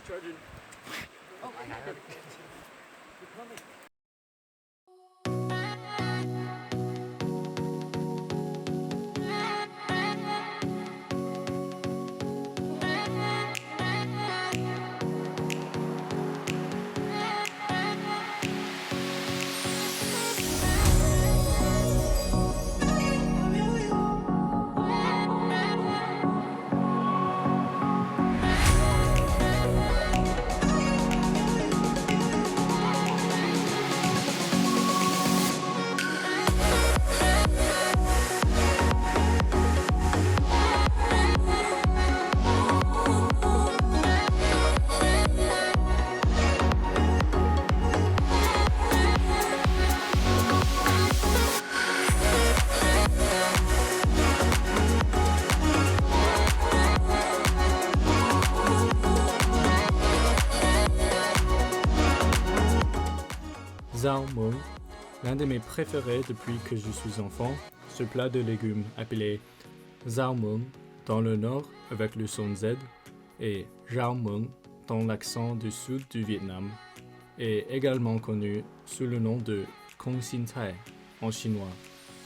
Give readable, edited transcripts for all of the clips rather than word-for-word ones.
charging. Zhao Mung, l'un de mes préférés depuis que je suis enfant, ce plat de légumes appelé Zhao Mung dans le nord avec le son Z et Zhao Mung dans l'accent du sud du Vietnam, est également connu sous le nom de Kong Xin Cai en chinois,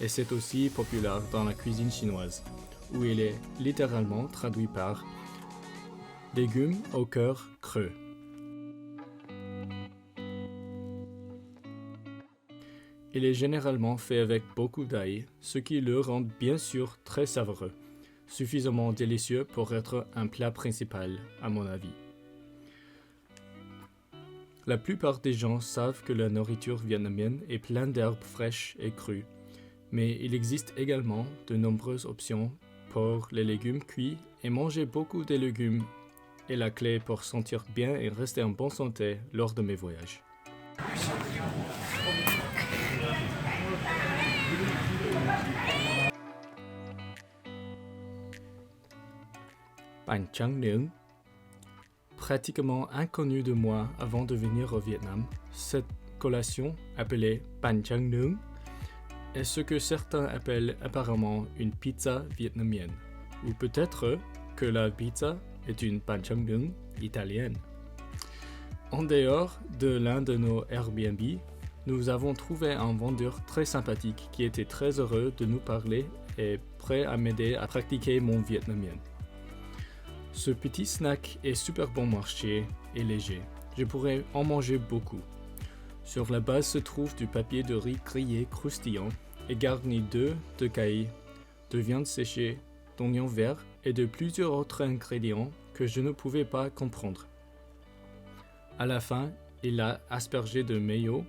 et c'est aussi populaire dans la cuisine chinoise, où il est littéralement traduit par légumes au cœur creux. Il est généralement fait avec beaucoup d'ail, ce qui le rend bien sûr très savoureux, suffisamment délicieux pour être un plat principal, à mon avis. La plupart des gens savent que la nourriture vietnamienne est pleine d'herbes fraîches et crues, mais il existe également de nombreuses options pour les légumes cuits et manger beaucoup de légumes est la clé pour sentir bien et rester en bonne santé lors de mes voyages. Bánh tráng nướng. Pratiquement inconnu de moi avant de venir au Vietnam, cette collation, appelée bánh tráng nướng, est ce que certains appellent apparemment une pizza vietnamienne, ou peut-être que la pizza est une bánh tráng nướng italienne. En dehors de l'un de nos Airbnb, nous avons trouvé un vendeur très sympathique qui était très heureux de nous parler et prêt à m'aider à pratiquer mon vietnamien. Ce petit snack est super bon marché et léger. Je pourrais en manger beaucoup. Sur la base se trouve du papier de riz grillé croustillant et garni d'œufs de caille, de viande séchée, d'oignons verts et de plusieurs autres ingrédients que je ne pouvais pas comprendre. À la fin, il a aspergé de mayo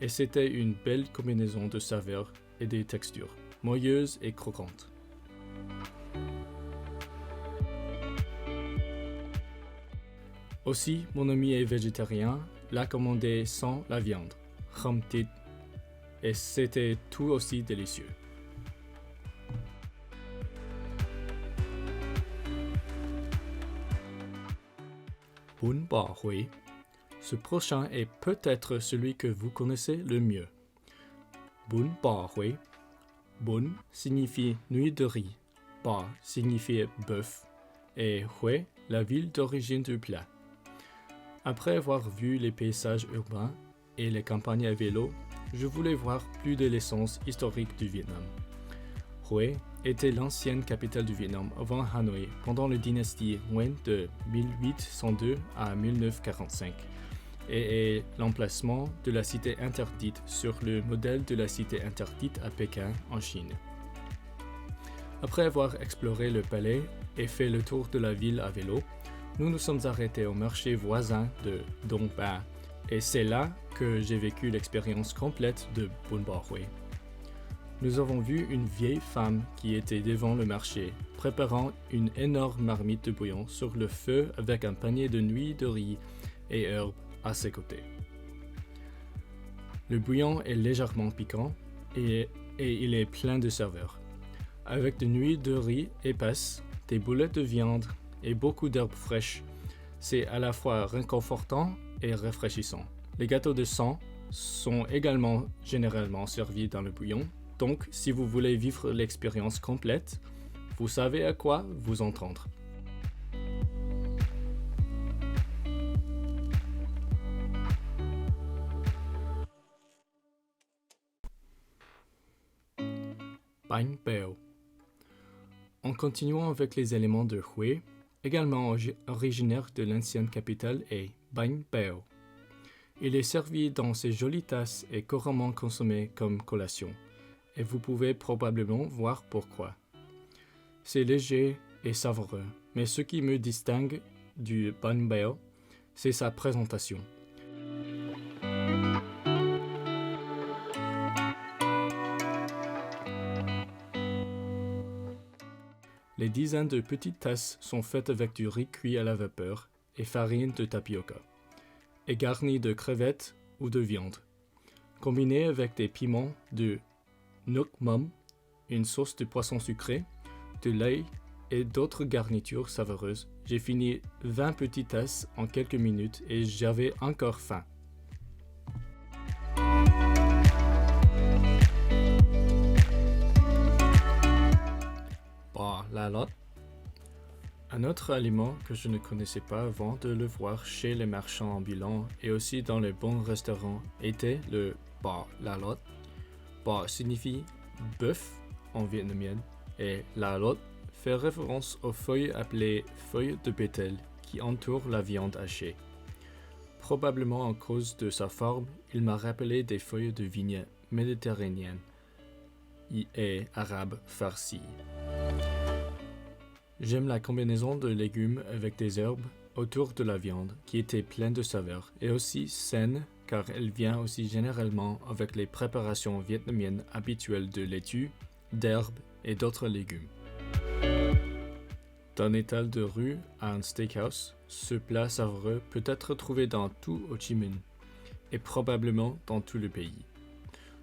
et c'était une belle combinaison de saveurs et de textures, moelleuses et croquantes. Aussi, mon ami est végétarien, l'a commandé sans la viande, kham thịt, et c'était tout aussi délicieux. Bún bò Huế. Ce prochain est peut-être celui que vous connaissez le mieux. Bún bò Huế. Bún signifie nuit de riz, bò signifie bœuf, et Huế, la ville d'origine du plat. Après avoir vu les paysages urbains et les campagnes à vélo, je voulais voir plus de l'essence historique du Vietnam. Huế était l'ancienne capitale du Vietnam avant Hanoï pendant la dynastie Nguyen de 1802 à 1945 et est l'emplacement de la cité interdite sur le modèle de la cité interdite à Pékin en Chine. Après avoir exploré le palais et fait le tour de la ville à vélo, nous nous sommes arrêtés au marché voisin de Dong Ba et c'est là que j'ai vécu l'expérience complète de Bún bò Huế. Nous avons vu une vieille femme qui était devant le marché, préparant une énorme marmite de bouillon sur le feu avec un panier de nouilles de riz et herbes à ses côtés. Le bouillon est légèrement piquant et il est plein de saveurs. Avec des nouilles de riz épaisses, des boulettes de viande et beaucoup d'herbes fraîches, c'est à la fois réconfortant et rafraîchissant. Les gâteaux de sang sont également généralement servis dans le bouillon, donc si vous voulez vivre l'expérience complète, vous savez à quoi vous entendre. bánh bèo. En continuant avec les éléments de Huế, également originaire de l'ancienne capitale, est bánh bèo. Il est servi dans ces jolies tasses et couramment consommé comme collation, et vous pouvez probablement voir pourquoi. C'est léger et savoureux, mais ce qui me distingue du bánh bèo, c'est sa présentation. Les dizaines de petites tasses sont faites avec du riz cuit à la vapeur et farine de tapioca, et garnies de crevettes ou de viande. Combinées avec des piments de nước mắm, une sauce de poisson sucré, de l'ail et d'autres garnitures savoureuses, j'ai fini 20 petites tasses en quelques minutes et j'avais encore faim. Bò lá lót. Un autre aliment que je ne connaissais pas avant de le voir chez les marchands ambulants et aussi dans les bons restaurants était le bò lá lót. Bò signifie bœuf en vietnamien et lá lót fait référence aux feuilles appelées feuilles de bétel qui entourent la viande hachée. Probablement à cause de sa forme, il m'a rappelé des feuilles de vigne méditerranéennes et arabes farcies. J'aime la combinaison de légumes avec des herbes autour de la viande qui était pleine de saveurs et aussi saine car elle vient aussi généralement avec les préparations vietnamiennes habituelles de laitue, d'herbes et d'autres légumes. D'un étal de rue à un steakhouse, ce plat savoureux peut être trouvé dans tout Ho Chi Minh et probablement dans tout le pays.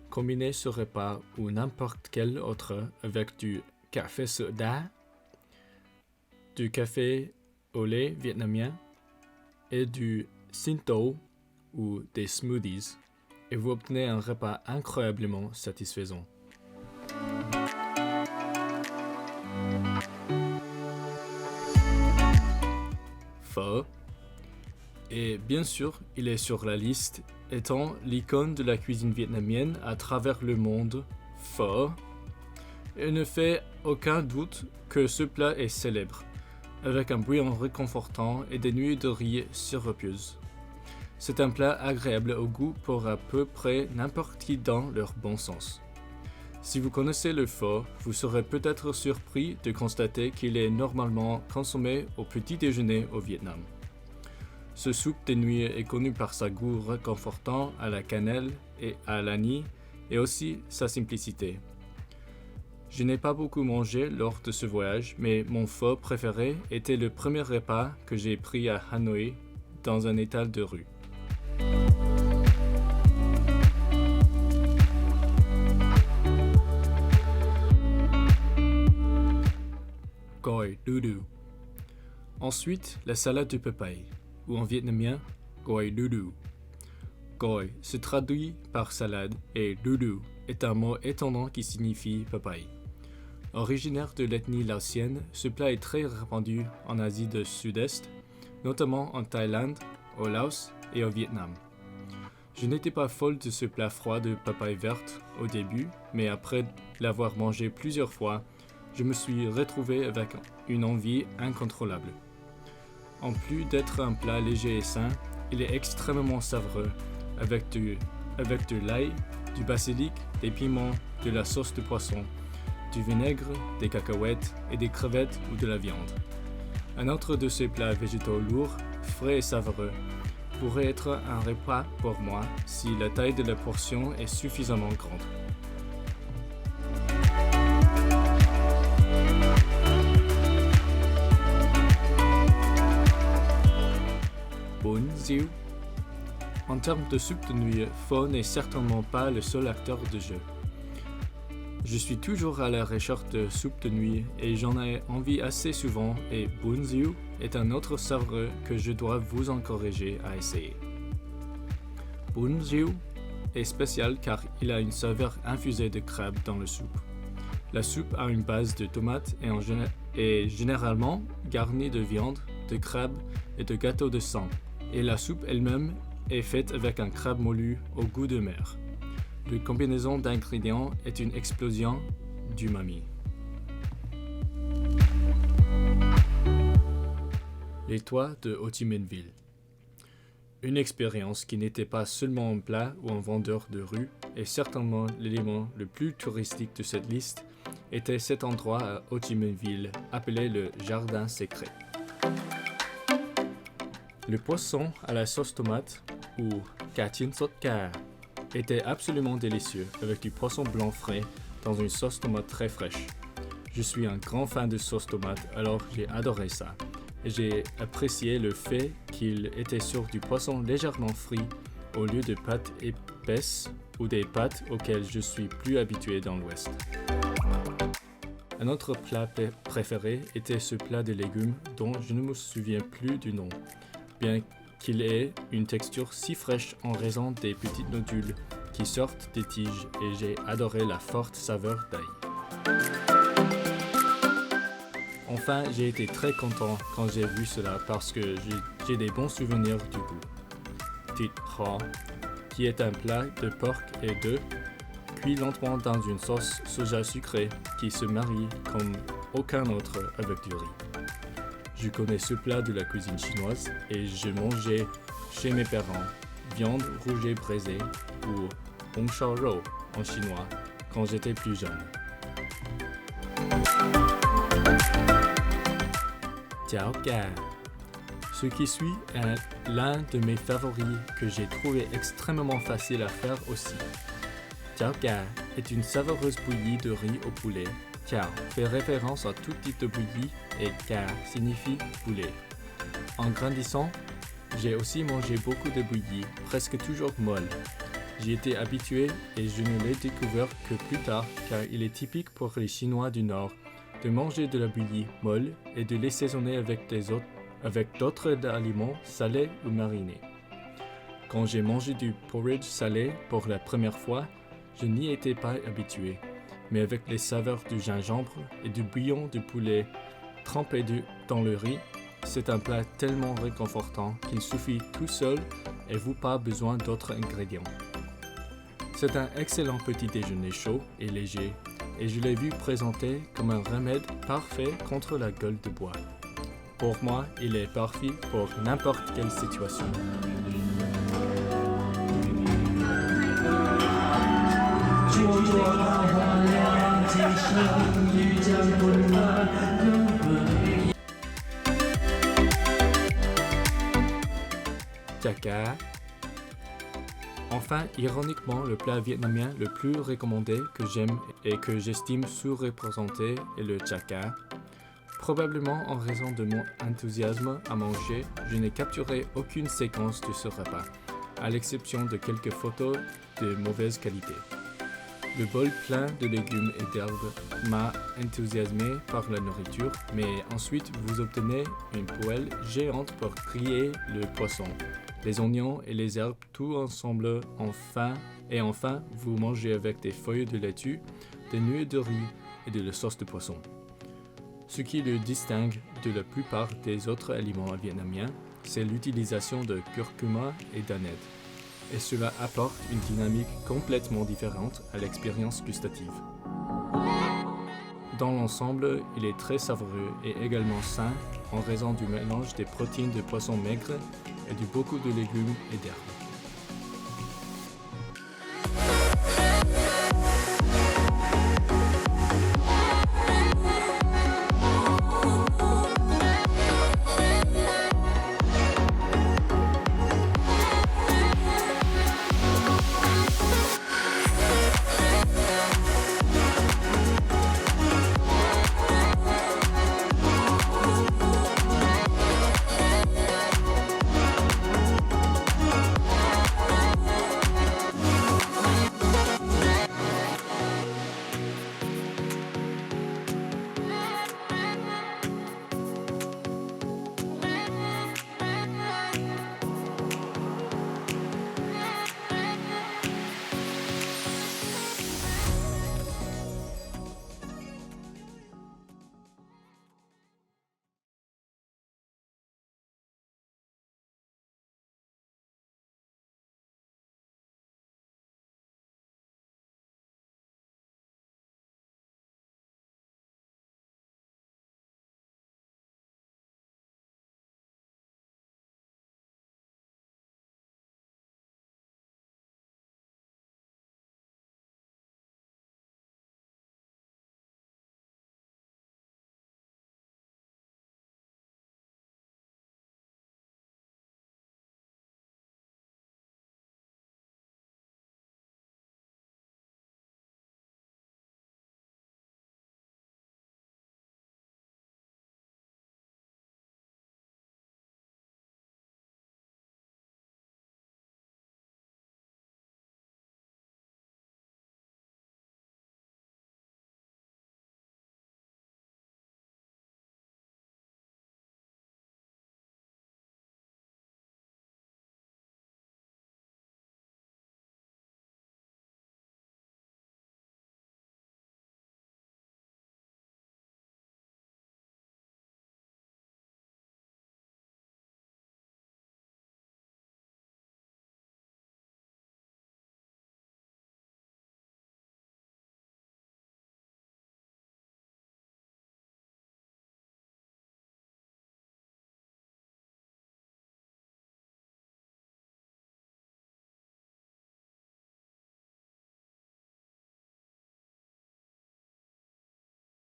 Combiner ce repas ou n'importe quel autre avec du café soda, du café au lait vietnamien et du sinh tố ou des smoothies et vous obtenez un repas incroyablement satisfaisant. Pho. Et bien sûr, il est sur la liste, étant l'icône de la cuisine vietnamienne à travers le monde. Pho. Il ne fait aucun doute que ce plat est célèbre, avec un bouillon réconfortant et des nuits de riz sirupeuses. C'est un plat agréable au goût pour à peu près n'importe qui dans leur bon sens. Si vous connaissez le pho, vous serez peut-être surpris de constater qu'il est normalement consommé au petit déjeuner au Vietnam. Ce soupe de nuit est connu par sa goût réconfortant à la cannelle et à l'anis et aussi sa simplicité. Je n'ai pas beaucoup mangé lors de ce voyage, mais mon pho préféré était le premier repas que j'ai pris à Hanoï dans un étal de rue. Gỏi đu đủ. Ensuite, la salade de papaye, ou en vietnamien, gỏi đu đủ. Gỏi se traduit par salade et đu đủ est un mot étonnant qui signifie papaye. Originaire de l'ethnie laotienne, ce plat est très répandu en Asie du Sud-Est, notamment en Thaïlande, au Laos et au Vietnam. Je n'étais pas folle de ce plat froid de papaye verte au début, mais après l'avoir mangé plusieurs fois, je me suis retrouvé avec une envie incontrôlable. En plus d'être un plat léger et sain, il est extrêmement savoureux, avec de l'ail, du basilic, des piments, de la sauce de poisson, du vinaigre, des cacahuètes et des crevettes ou de la viande. Un autre de ces plats végétaux lourds, frais et savoureux, pourrait être un repas pour moi si la taille de la portion est suffisamment grande. Bún riêu. En termes de soupe de nuit, pho n'est certainement pas le seul acteur de jeu. Je suis toujours à la recherche de soupe de nuit et j'en ai envie assez souvent et bún riêu est un autre savoureux que je dois vous encourager à essayer. Bún riêu est spécial car il a une saveur infusée de crabe dans le soupe. La soupe a une base de tomates et est généralement garnie de viande, de crabe et de gâteau de sang. Et la soupe elle-même est faite avec un crabe moulu au goût de mer. La combinaison d'ingrédients est une explosion d'umami. Les toits de Ho Chi Minh Ville. Une expérience qui n'était pas seulement un plat ou un vendeur de rue, et certainement l'élément le plus touristique de cette liste, était cet endroit à Ho Chi Minh Ville appelé le Jardin Secret. Le poisson à la sauce tomate, ou Cá Chín Sốt Cá, était absolument délicieux avec du poisson blanc frais dans une sauce tomate très fraîche. Je suis un grand fan de sauce tomate, alors j'ai adoré ça. Et j'ai apprécié le fait qu'il était sur du poisson légèrement frit au lieu de pâtes épaisses ou des pâtes auxquelles je suis plus habitué dans l'Ouest. Un autre plat préféré était ce plat de légumes dont je ne me souviens plus du nom, bien qu'il ait une texture si fraîche en raison des petites nodules qui sortent des tiges, et j'ai adoré la forte saveur d'ail. Enfin, j'ai été très content quand j'ai vu cela parce que j'ai des bons souvenirs du goût. Thịt kho, qui est un plat de porc et d'œufs, cuit lentement dans une sauce soja sucrée qui se marie comme aucun autre avec du riz. Je connais ce plat de la cuisine chinoise et je mangeais chez mes parents viande rouge braisée ou Hong Shao Rou en chinois quand j'étais plus jeune. Chao Cá. Ce qui suit est l'un de mes favoris que j'ai trouvé extrêmement facile à faire aussi. Chao Cá est une savoureuse bouillie de riz au poulet. Chao fait référence à tout type de bouillie et Cá signifie poulet. En grandissant, j'ai aussi mangé beaucoup de bouillies, presque toujours molles. J'y étais habitué et je ne l'ai découvert que plus tard car il est typique pour les Chinois du Nord de manger de la bouillie molle et de les saisonner avec d'autres aliments salés ou marinés. Quand j'ai mangé du porridge salé pour la première fois, je n'y étais pas habitué, mais avec les saveurs du gingembre et du bouillon de poulet trempé dans le riz, c'est un plat tellement réconfortant qu'il suffit tout seul et vous pas besoin d'autres ingrédients. C'est un excellent petit déjeuner chaud et léger, et je l'ai vu présenté comme un remède parfait contre la gueule de bois. Pour moi, il est parfait pour n'importe quelle situation. Chao Cá. Enfin, ironiquement, le plat vietnamien le plus recommandé que j'aime et que j'estime sous-représenté est le Chao Cá. Probablement en raison de mon enthousiasme à manger, je n'ai capturé aucune séquence de ce repas, à l'exception de quelques photos de mauvaise qualité. Le bol plein de légumes et d'herbes m'a enthousiasmé par la nourriture, mais ensuite vous obtenez une poêle géante pour griller le poisson, les oignons et les herbes tout ensemble enfin vous mangez avec des feuilles de laitue, des nuées de riz et de la sauce de poisson. Ce qui le distingue de la plupart des autres aliments vietnamiens, c'est l'utilisation de curcuma et d'aneth, et cela apporte une dynamique complètement différente à l'expérience gustative. Dans l'ensemble, il est très savoureux et également sain en raison du mélange des protéines de poisson maigre et de beaucoup de légumes et d'herbes.